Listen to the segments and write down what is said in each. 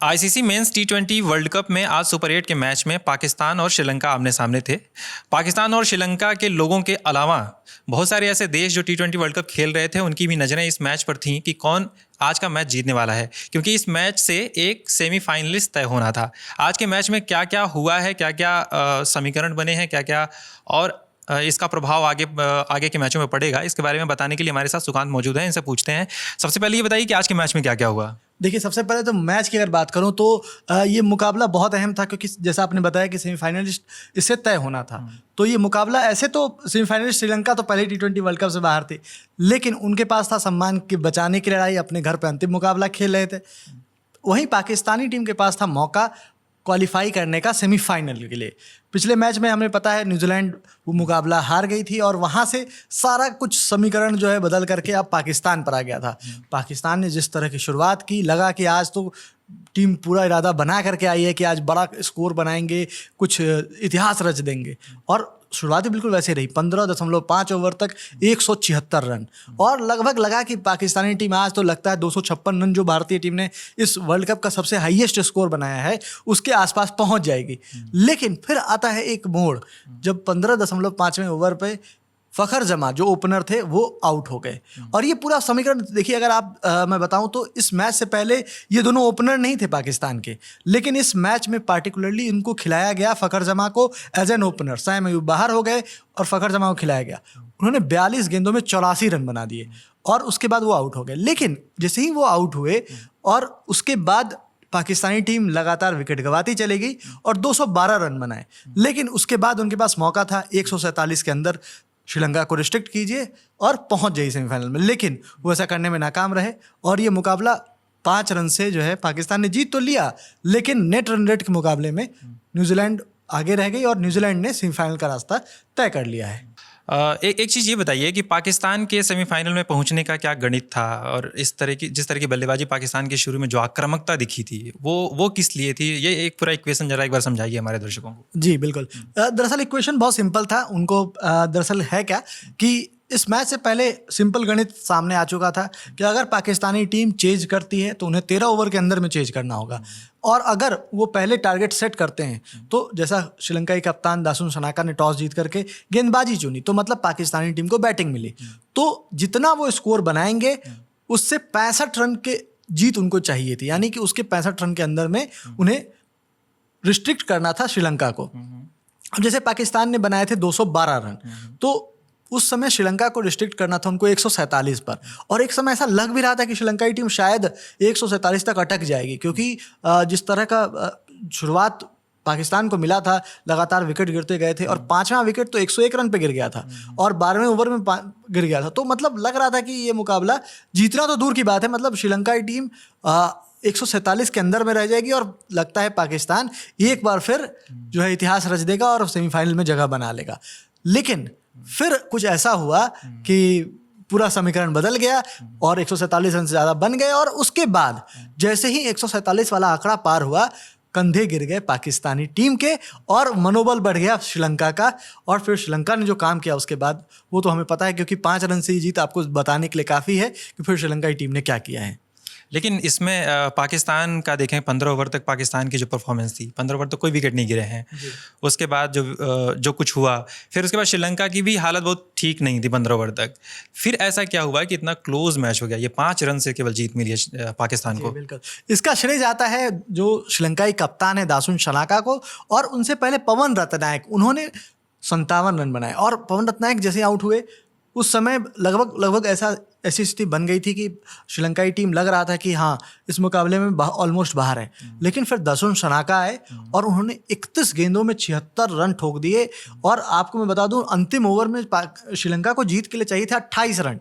ICC men's टी20 world cup में आज super 8 के मैच में पाकिस्तान और श्रीलंका आमने सामने थे। पाकिस्तान और श्रीलंका के लोगों के अलावा बहुत सारे ऐसे देश जो टी20 वर्ल्ड कप खेल रहे थे, उनकी भी नज़रें इस मैच पर थीं कि कौन आज का मैच जीतने वाला है, क्योंकि इस मैच से एक सेमीफाइनलिस्ट तय होना था। आज के मैच में क्या क्या हुआ है, क्या क्या समीकरण बने हैं, क्या क्या और इसका प्रभाव आगे के मैचों में पड़ेगा, इसके बारे में बताने के लिए हमारे साथ सुकांत मौजूद हैं। इनसे पूछते हैं। सबसे पहले ये बताइए कि आज के मैच में क्या क्या हुआ। देखिए, सबसे पहले तो मैच की अगर बात करूं तो ये मुकाबला बहुत अहम था, क्योंकि जैसा आपने बताया कि सेमीफाइनलिस्ट इससे तय होना था। तो ये मुकाबला ऐसे तो सेमीफाइनलिस्ट श्रीलंका तो पहले टी20 वर्ल्ड कप से बाहर थी, लेकिन उनके पास था सम्मान के बचाने की लड़ाई, अपने घर पर अंतिम मुकाबला खेल रहे थे। वहीं पाकिस्तानी टीम के पास था मौका क्वालिफाई करने का सेमीफाइनल के लिए। पिछले मैच में हमें पता है न्यूजीलैंड वो मुकाबला हार गई थी और वहाँ से सारा कुछ समीकरण जो है बदल करके अब पाकिस्तान पर आ गया था। पाकिस्तान ने जिस तरह की शुरुआत की, लगा कि आज तो टीम पूरा इरादा बना करके आई है कि आज बड़ा स्कोर बनाएंगे, कुछ इतिहास रच देंगे, और शुरुआती बिल्कुल वैसे रही। 15.5 ओवर तक 176 रन, और लगभग लगा कि पाकिस्तानी टीम आज तो लगता है 256 रन जो भारतीय टीम ने इस वर्ल्ड कप का सबसे हाईएस्ट स्कोर बनाया है उसके आसपास पहुंच जाएगी। लेकिन फिर आता है एक मोड़, जब 15.5वें ओवर पे फ़खर जमा जो ओपनर थे वो आउट हो गए। और ये पूरा समीकरण देखिए, अगर आप मैं बताऊं तो इस मैच से पहले ये दोनों ओपनर नहीं थे पाकिस्तान के, लेकिन इस मैच में पार्टिकुलरली इनको खिलाया गया फ़खर जमा को as an opener. Saim Ayub बाहर हो गए और फ़खर जमा को खिलाया गया। उन्होंने 42 गेंदों में 84 रन बना दिए और उसके बाद वो आउट हो गए। लेकिन जैसे ही वो आउट हुए और उसके बाद पाकिस्तानी टीम लगातार विकेट गंवाती चली गई और 212 रन बनाए। लेकिन उसके बाद उनके पास मौका था 147 के अंदर श्रीलंका को रिस्ट्रिक्ट कीजिए और पहुंच जाइए सेमीफाइनल में, लेकिन वो ऐसा करने में नाकाम रहे और ये मुकाबला 5 रन से जो है पाकिस्तान ने जीत तो लिया, लेकिन नेट रन रेट के मुकाबले में न्यूजीलैंड आगे रह गई और न्यूजीलैंड ने सेमीफाइनल का रास्ता तय कर लिया है। एक चीज़ ये बताइए कि पाकिस्तान के सेमीफाइनल में पहुंचने का क्या गणित था, और जिस तरह की बल्लेबाजी पाकिस्तान के शुरू में जो आक्रामकता दिखी थी वो किस लिए थी? ये एक पूरा इक्वेशन जरा एक बार समझाइए हमारे दर्शकों को। जी बिल्कुल। दरअसल इक्वेशन बहुत सिंपल था उनको। दरअसल है क्या कि इस मैच से पहले सिंपल गणित सामने आ चुका था कि अगर पाकिस्तानी टीम चेज करती है तो उन्हें 13 ओवर के अंदर में चेज करना होगा, और अगर वो पहले टारगेट सेट करते हैं तो जैसा श्रीलंकाई कप्तान दासुन सनाका ने टॉस जीत करके गेंदबाजी चुनी, तो मतलब पाकिस्तानी टीम को बैटिंग मिली। तो जितना वो स्कोर बनाएंगे उससे 65 रन के जीत उनको चाहिए थी, यानी कि उसके 65 रन के अंदर में उन्हें रिस्ट्रिक्ट करना था श्रीलंका को। अब जैसे पाकिस्तान ने बनाए थे 212 रन, तो उस समय श्रीलंका को रिस्ट्रिक्ट करना था उनको 147 पर, और एक समय ऐसा लग भी रहा था कि श्रीलंकाई टीम शायद 147 तक अटक जाएगी, क्योंकि जिस तरह का शुरुआत पाकिस्तान को मिला था, लगातार विकेट गिरते गए थे और 5वां विकेट तो 101 रन पे गिर गया था और 12वें ओवर में गिर गया था। तो मतलब लग रहा था कि ये मुकाबला जीतना तो दूर की बात है, मतलब श्रीलंकाई टीम 147 के अंदर में रह जाएगी और लगता है पाकिस्तान एक बार फिर जो है इतिहास रच देगा और सेमीफाइनल में जगह बना लेगा। लेकिन फिर कुछ ऐसा हुआ कि पूरा समीकरण बदल गया और 147 रन से ज़्यादा बन गए, और उसके बाद जैसे ही 147 वाला आंकड़ा पार हुआ, कंधे गिर गए पाकिस्तानी टीम के और मनोबल बढ़ गया श्रीलंका का। और फिर श्रीलंका ने जो काम किया उसके बाद वो तो हमें पता है, क्योंकि 5 रन से ही जीत आपको बताने के लिए काफ़ी है कि फिर श्रीलंका की टीम ने क्या किया है। लेकिन इसमें पाकिस्तान का देखें, 15 ओवर तक पाकिस्तान की जो परफॉर्मेंस थी, 15 ओवर तक कोई विकेट नहीं गिरे हैं। उसके बाद जो कुछ हुआ, फिर उसके बाद श्रीलंका की भी हालत बहुत ठीक नहीं थी 15 ओवर तक। फिर ऐसा क्या हुआ कि इतना क्लोज मैच हो गया, ये 5 रन से केवल जीत मिली है पाकिस्तान को। बिल्कुल, इसका श्रेय जाता है जो श्रीलंकाई कप्तान है दासुन सनाका को, और उनसे पहले पवन रत्नायक, उन्होंने 57 रन बनाए। और पवन रत्नायक जैसे आउट हुए उस समय लगभग ऐसी स्थिति बन गई थी कि श्रीलंकाई टीम लग रहा था कि हाँ इस मुकाबले में ऑलमोस्ट बाहर है। लेकिन फिर दासुन सनाका आए और उन्होंने 31 गेंदों में 76 रन ठोक दिए। और आपको मैं बता दूं, अंतिम ओवर में श्रीलंका को जीत के लिए चाहिए था 28 रन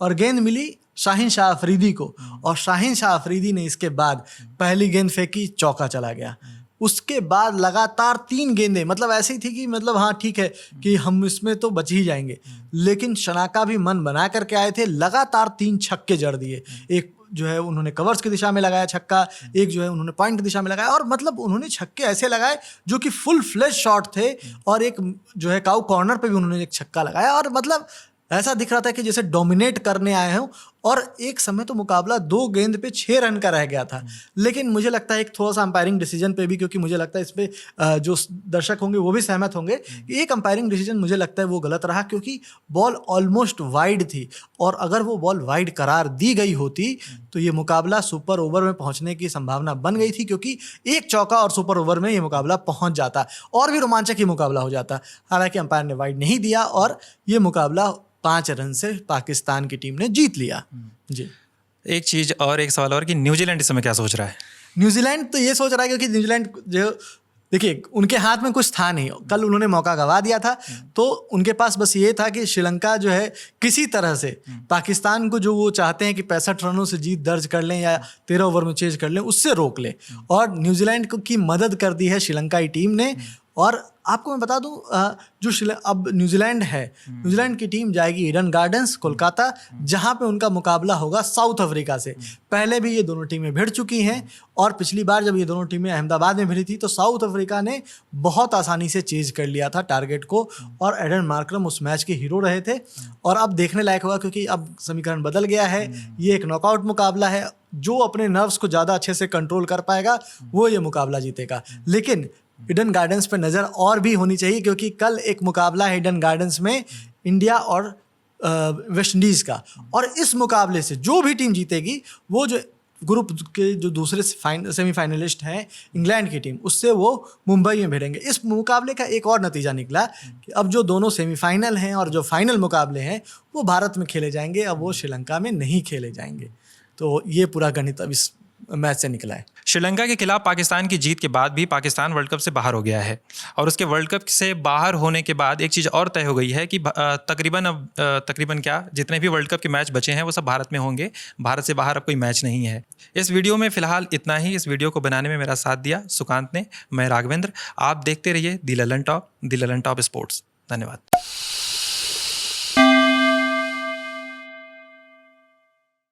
और गेंद मिली शाहीन शाह अफरीदी को, और शाहीन शाह अफरीदी ने इसके बाद पहली गेंद फेंकी, चौका चला गया। उसके बाद लगातार 3 गेंदें, मतलब ऐसी थी कि मतलब हाँ ठीक है कि हम इसमें तो बच ही जाएंगे, लेकिन सनाका भी मन बना करके आए थे, लगातार 3 छक्के जड़ दिए। एक जो है उन्होंने कवर्स की दिशा में लगाया छक्का, एक जो है उन्होंने पॉइंट की दिशा में लगाया, और मतलब उन्होंने छक्के ऐसे लगाए जो कि फुल फ्लैश शॉट थे, और एक जो है काउ कॉर्नर पे भी उन्होंने एक छक्का लगाया, और मतलब ऐसा दिख रहा था कि जैसे डोमिनेट करने आए हों और एक समय तो मुकाबला 2 गेंद पे 6 रन का रह गया था। लेकिन मुझे लगता है एक थोड़ा सा अंपायरिंग डिसीजन पे भी, क्योंकि मुझे लगता है इस पे जो दर्शक होंगे वो भी सहमत होंगे कि एक अंपायरिंग डिसीजन मुझे लगता है वो गलत रहा, क्योंकि बॉल ऑलमोस्ट वाइड थी और अगर वो बॉल वाइड करार दी गई होती तो ये मुकाबला सुपर ओवर में पहुंचने की संभावना बन गई थी, क्योंकि एक चौका और सुपर ओवर में ये मुकाबला पहुंच जाता और भी रोमांचक ही मुकाबला हो जाता। हालांकि अंपायर ने वाइड नहीं दिया और ये मुकाबला 5 रन से पाकिस्तान की टीम ने जीत लिया। जी, एक चीज़ और, एक सवाल और कि न्यूजीलैंड इस समय क्या सोच रहा है? न्यूजीलैंड तो ये सोच रहा है, क्योंकि न्यूजीलैंड जो देखिए उनके हाथ में कुछ था नहीं, कल उन्होंने मौका गंवा दिया था, तो उनके पास बस ये था कि श्रीलंका जो है किसी तरह से पाकिस्तान को जो वो चाहते हैं कि 65 रनों से जीत दर्ज कर लें या 13 ओवर में चेज कर लें, उससे रोक लें। और न्यूजीलैंड की मदद कर दी है श्रीलंकाई टीम ने। और आपको मैं बता दूं, जो अब न्यूजीलैंड है, न्यूजीलैंड की टीम जाएगी ईडन गार्डन्स कोलकाता, जहां पे उनका मुकाबला होगा साउथ अफ्रीका से। पहले भी ये दोनों टीमें भिड़ चुकी हैं और पिछली बार जब ये दोनों टीमें अहमदाबाद में भिड़ी थी तो साउथ अफ्रीका ने बहुत आसानी से चेज कर लिया था टारगेट को और एडन मार्करम उस मैच के हीरो रहे थे। और अब देखने लायक होगा, क्योंकि अब समीकरण बदल गया है, ये एक नॉकआउट मुकाबला है। जो अपने नर्व्स को ज़्यादा अच्छे से कंट्रोल कर पाएगा वो ये मुकाबला जीतेगा। लेकिन ईडन गार्डन्स पे नज़र और भी होनी चाहिए, क्योंकि कल एक मुकाबला है ईडन गार्डन्स में इंडिया और वेस्ट इंडीज़ का, और इस मुकाबले से जो भी टीम जीतेगी वो जो ग्रुप के जो दूसरे सेमीफाइनलिस्ट हैं इंग्लैंड की टीम, उससे वो मुंबई में भिड़ेंगे। इस मुकाबले का एक और नतीजा निकला कि अब जो दोनों सेमीफाइनल हैं और जो फाइनल मुकाबले हैं वो भारत में खेले जाएंगे, अब वो श्रीलंका में नहीं खेले जाएंगे। तो ये पूरा गणित अब इस मैच से निकला है। श्रीलंका के खिलाफ पाकिस्तान की जीत के बाद भी पाकिस्तान वर्ल्ड कप से बाहर हो गया है और उसके वर्ल्ड कप से बाहर होने के बाद एक चीज़ और तय हो गई है कि तकरीबन क्या जितने भी वर्ल्ड कप के मैच बचे हैं वो सब भारत में होंगे। भारत से बाहर अब कोई मैच नहीं है। इस वीडियो में फ़िलहाल इतना ही। इस वीडियो को बनाने में मेरा साथ दिया सुकांत ने। मैं राघवेंद्र। आप देखते रहिए दी ललन टॉप स्पोर्ट्स। धन्यवाद।